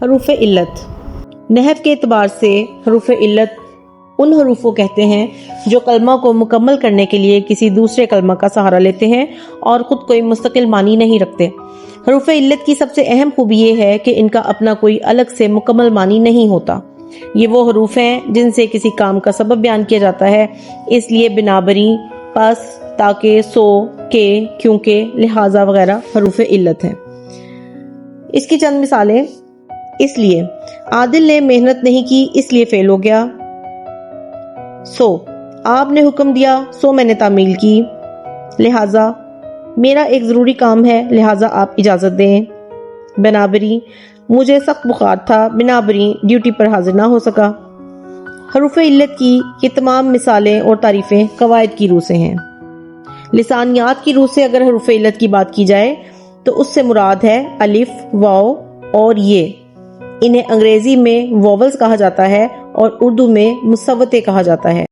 حروف علت۔ نحو کے اعتبار سے حروف علت ان حروف کو کہتے ہیں جو کلمہ کو مکمل کرنے کے لیے کسی دوسرے کلمہ کا سہارا لیتے ہیں اور خود کوئی مستقل معنی نہیں رکھتے۔ حروف علت کی سب سے اہم خوبی یہ ہے کہ ان کا اپنا کوئی الگ سے مکمل معنی نہیں ہوتا۔ یہ وہ حروف ہیں جن سے کسی کام کا سبب بیان کیا جاتا ہے، اس لیے بنابری، پس، تاکہ، سو، کہ، کیونکہ، لہذا وغیرہ حروف علت ہیں۔ اس کی چند مثالیں: اس لیے، عادل نے محنت نہیں کی اس لیے فیل ہو گیا۔ سو، آپ نے حکم دیا سو میں نے تعمیل کی۔ لہذا، میرا ایک ضروری کام ہے لہذا آپ اجازت دیں۔ بنابری، مجھے سخت بخار تھا بنابری ڈیوٹی پر حاضر نہ ہو سکا۔ حروف علت کی یہ تمام مثالیں اور تعریفیں قواعد کی روح سے ہیں۔ لسانیات کی روح سے اگر حروف علت کی بات کی جائے تو اس سے مراد ہے الف، واو اور یہ۔ انہیں انگریزی میں واولز کہا جاتا ہے اور اردو میں مصوتے کہا جاتا ہے۔